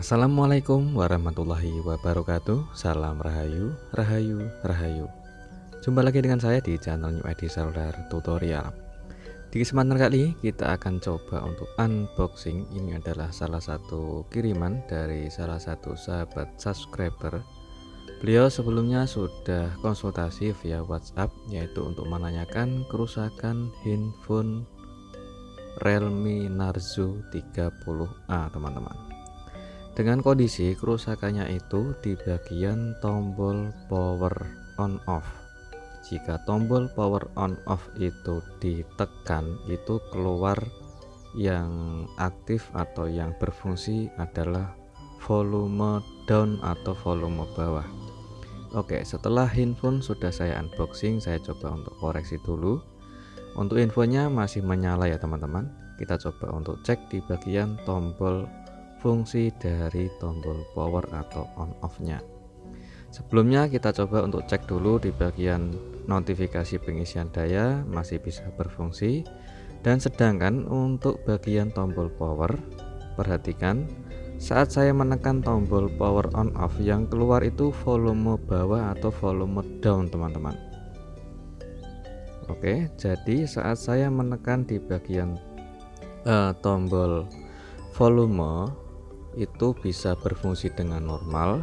Assalamualaikum warahmatullahi wabarakatuh. Salam Rahayu, Rahayu, Rahayu. Jumpa lagi dengan saya di channel New ID Seluler Tutorial. Di kesempatan kali ini kita akan coba untuk unboxing. Ini adalah salah satu kiriman dari salah satu sahabat subscriber. Beliau sebelumnya sudah konsultasi via WhatsApp, yaitu untuk menanyakan kerusakan handphone Realme Narzo 30A, teman-teman. Dengan kondisi kerusakannya itu di bagian tombol power on off. Jika tombol power on off itu ditekan, itu keluar yang aktif atau yang berfungsi adalah volume down atau volume bawah. Oke, setelah handphone sudah saya unboxing, saya coba untuk koreksi dulu. Untuk infonya masih menyala ya teman-teman. Kita coba untuk cek di bagian tombol fungsi dari tombol power atau on off-nya. Sebelumnya kita coba untuk cek dulu di bagian notifikasi pengisian daya masih bisa berfungsi. Dan sedangkan untuk bagian tombol power, perhatikan saat saya menekan tombol power on off, yang keluar itu volume bawah atau volume down, teman-teman. Oke, jadi saat saya menekan di bagian tombol volume itu bisa berfungsi dengan normal.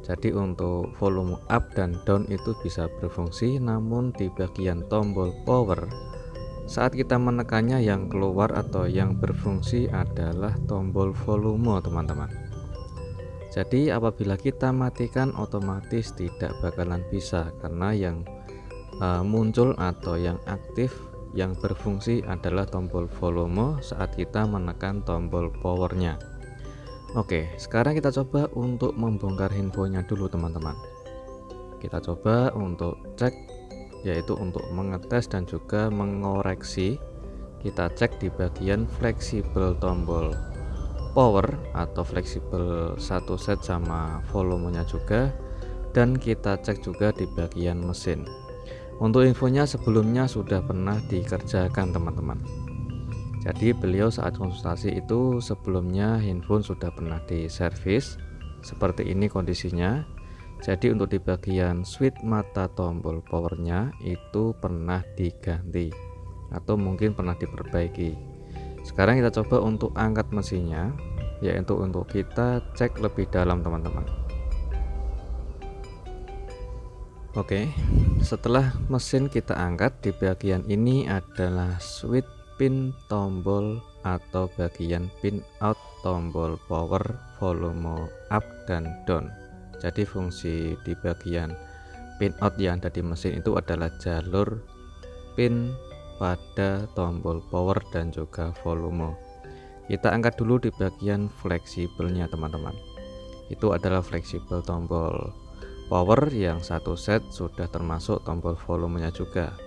Jadi untuk volume up dan down itu bisa berfungsi, namun di bagian tombol power saat kita menekannya yang keluar atau yang berfungsi adalah tombol volume, teman-teman. Jadi apabila kita matikan otomatis tidak bakalan bisa, karena yang muncul atau yang aktif yang berfungsi adalah tombol volume saat kita menekan tombol powernya. Oke, sekarang kita coba untuk membongkar handphonenya dulu, teman-teman. Kita coba untuk cek, yaitu untuk mengetes dan juga mengoreksi. Kita cek di bagian fleksibel tombol power atau fleksibel satu set sama volumenya juga, dan kita cek juga di bagian mesin. Untuk infonya sebelumnya sudah pernah dikerjakan, teman-teman. Jadi beliau saat konsultasi itu sebelumnya handphone sudah pernah diservis. Seperti ini kondisinya. Jadi untuk di bagian switch mata tombol powernya itu pernah diganti atau mungkin pernah diperbaiki. Sekarang kita coba untuk angkat mesinnya, yaitu untuk kita cek lebih dalam, teman-teman. Oke, setelah mesin kita angkat, di bagian ini adalah switch pin tombol atau bagian pin out tombol power volume up dan down. Jadi fungsi di bagian pin out yang ada di mesin itu adalah jalur pin pada tombol power dan juga volume. Kita angkat dulu di bagian fleksibelnya, teman-teman. Itu adalah fleksibel tombol power yang satu set, sudah termasuk tombol volumenya juga.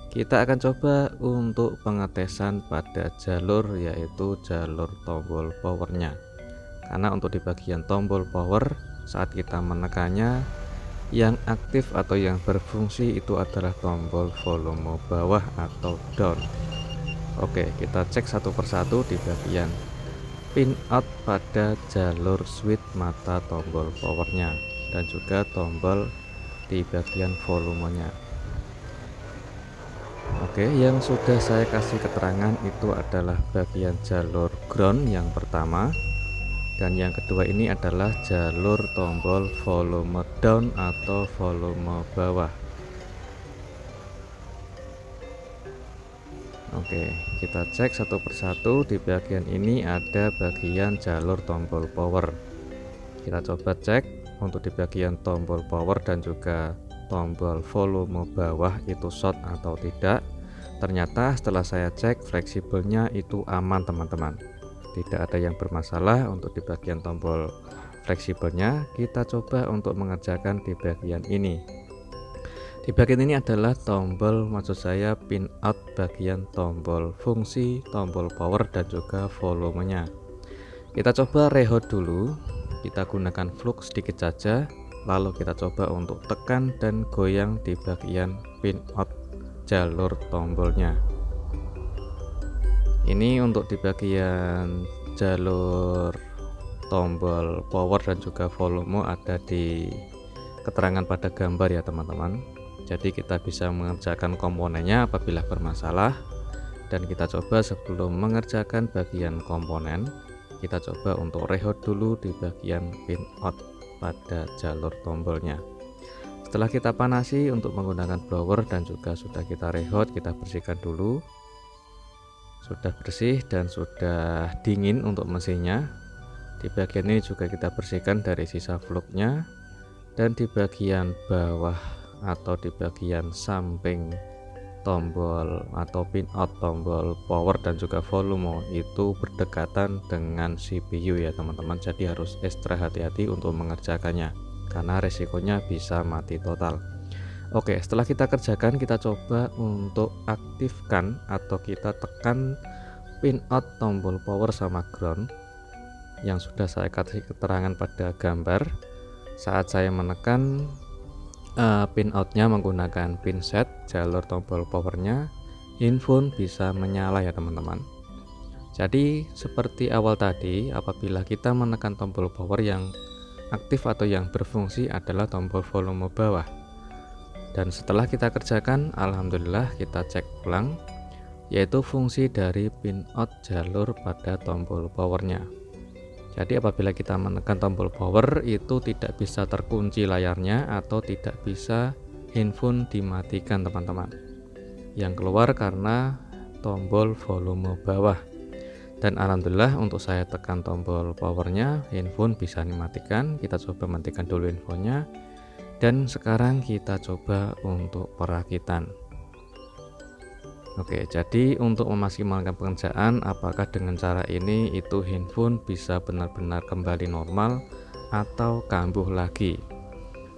Kita akan coba untuk pengetesan pada jalur, yaitu jalur tombol powernya. Karena untuk di bagian tombol power saat kita menekannya yang aktif atau yang berfungsi itu adalah tombol volume bawah atau down. Oke, kita cek satu persatu di bagian pin out pada jalur switch mata tombol powernya dan juga tombol di bagian volumenya. Oke, yang sudah saya kasih keterangan itu adalah bagian jalur ground yang pertama, dan yang kedua ini adalah jalur tombol volume down atau volume bawah. Oke, kita cek satu persatu. Di bagian ini ada bagian jalur tombol power. Kita coba cek untuk di bagian tombol power dan juga tombol volume bawah itu short atau tidak. Ternyata setelah saya cek fleksibelnya itu aman, teman-teman. Tidak ada yang bermasalah untuk di bagian tombol fleksibelnya. Kita coba untuk mengerjakan di bagian ini. Di bagian ini adalah tombol, maksud saya pin out bagian tombol fungsi, tombol power dan juga volumenya. Kita coba reload dulu. Kita gunakan flux sedikit saja, lalu kita coba untuk tekan dan goyang di bagian pin out jalur tombolnya. Ini untuk di bagian jalur tombol power dan juga volume ada di keterangan pada gambar ya teman-teman. Jadi kita bisa mengerjakan komponennya apabila bermasalah. Dan kita coba sebelum mengerjakan bagian komponen, kita coba untuk reload dulu di bagian pin out pada jalur tombolnya. Setelah kita panasi untuk menggunakan blower dan juga sudah kita reload, kita bersihkan dulu. Sudah bersih dan sudah dingin untuk mesinnya. Di bagian ini juga kita bersihkan dari sisa fluknya, dan di bagian bawah atau di bagian samping tombol atau pin out tombol power dan juga volume itu berdekatan dengan CPU ya teman-teman. Jadi harus ekstra hati-hati untuk mengerjakannya karena resikonya bisa mati total. Oke, setelah kita kerjakan, kita coba untuk aktifkan atau kita tekan pin out tombol power sama ground yang sudah saya kasih keterangan pada gambar. Saat saya menekan pin outnya menggunakan pin set jalur tombol powernya, handphone bisa menyala ya teman-teman. Jadi seperti awal tadi, apabila kita menekan tombol power, yang aktif atau yang berfungsi adalah tombol volume bawah. Dan setelah kita kerjakan, alhamdulillah kita cek ulang, yaitu fungsi dari pin out jalur pada tombol powernya. Jadi apabila kita menekan tombol power itu tidak bisa terkunci layarnya atau tidak bisa handphone dimatikan teman-teman. Yang keluar karena tombol volume bawah. Dan alhamdulillah untuk saya tekan tombol powernya, handphone bisa dimatikan. Kita coba matikan dulu handphonenya. Dan sekarang kita coba untuk perakitan. Oke, jadi untuk memaksimalkan pengerjaan, apakah dengan cara ini itu handphone bisa benar-benar kembali normal atau kambuh lagi?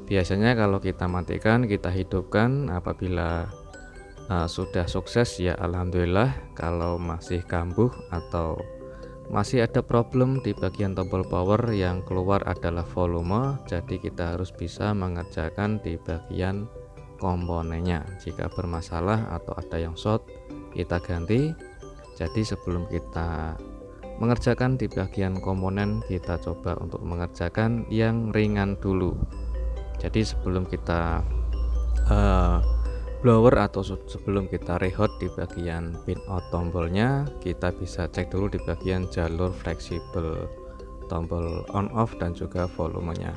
Biasanya kalau kita matikan, kita hidupkan, apabila sudah sukses ya alhamdulillah. Kalau masih kambuh atau masih ada problem di bagian tombol power, yang keluar adalah volume, jadi kita harus bisa mengerjakan di bagian komponennya. Jika bermasalah atau ada yang short, kita ganti. Jadi sebelum kita mengerjakan di bagian komponen, kita coba untuk mengerjakan yang ringan dulu. Jadi sebelum kita blower atau sebelum kita reload di bagian pin out tombolnya, kita bisa cek dulu di bagian jalur fleksibel tombol on off dan juga volumenya.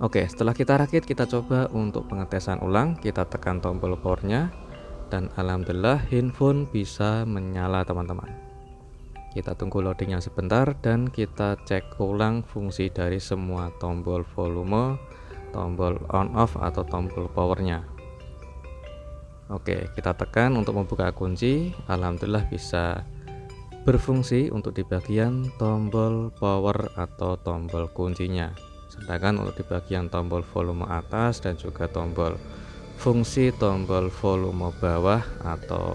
Oke, setelah kita rakit, kita coba untuk pengetesan ulang. Kita tekan tombol powernya dan alhamdulillah handphone bisa menyala teman-teman. Kita tunggu loadingnya sebentar dan kita cek ulang fungsi dari semua tombol volume, tombol on off atau tombol powernya. Oke, kita tekan untuk membuka kunci. Alhamdulillah bisa berfungsi untuk di bagian tombol power atau tombol kuncinya. Sedangkan untuk di bagian tombol volume atas dan juga tombol fungsi tombol volume bawah atau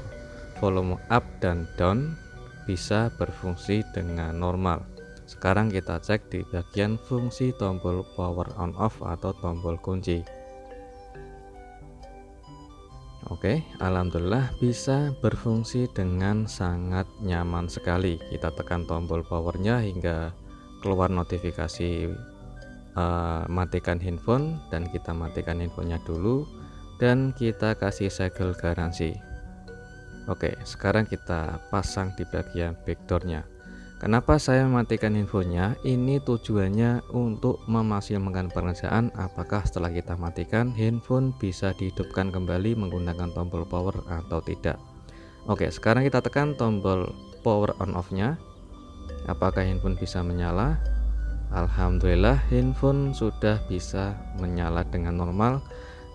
volume up dan down bisa berfungsi dengan normal. Sekarang kita cek di bagian fungsi tombol power on off atau tombol kunci. Oke, alhamdulillah bisa berfungsi dengan sangat nyaman sekali. Kita tekan tombol powernya hingga keluar notifikasi matikan handphone, dan kita matikan handphonenya dulu dan kita kasih segel garansi. Oke, sekarang kita pasang di bagian backdoornya. Kenapa saya mematikan handphonenya? Ini tujuannya untuk memaksimalkan pengerjaan. Apakah setelah kita matikan handphone bisa dihidupkan kembali menggunakan tombol power atau tidak? Oke, sekarang kita tekan tombol power on off nya. Apakah handphone bisa menyala? Alhamdulillah handphone sudah bisa menyala dengan normal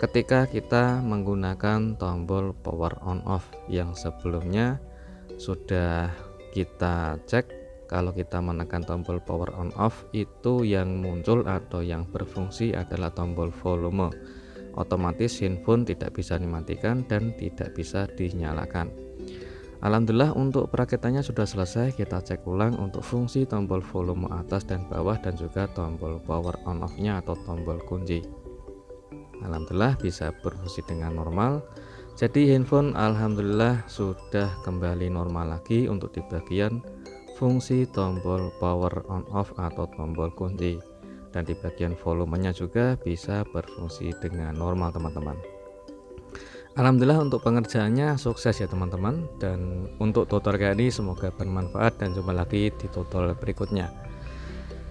ketika kita menggunakan tombol power on off. Yang sebelumnya sudah kita cek, kalau kita menekan tombol power on off itu yang muncul atau yang berfungsi adalah tombol volume. Otomatis handphone tidak bisa dimatikan dan tidak bisa dinyalakan. Alhamdulillah untuk perakitannya sudah selesai. Kita cek ulang untuk fungsi tombol volume atas dan bawah dan juga tombol power on off nya atau tombol kunci. Alhamdulillah bisa berfungsi dengan normal. Jadi handphone alhamdulillah sudah kembali normal lagi untuk di bagian fungsi tombol power on off atau tombol kunci, dan di bagian volumenya juga bisa berfungsi dengan normal teman-teman. Alhamdulillah untuk pengerjaannya sukses ya teman-teman, dan untuk tutorial kali ini semoga bermanfaat dan jumpa lagi di tutorial berikutnya.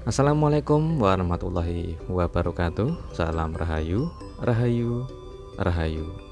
Assalamualaikum warahmatullahi wabarakatuh. Salam rahayu, rahayu, rahayu.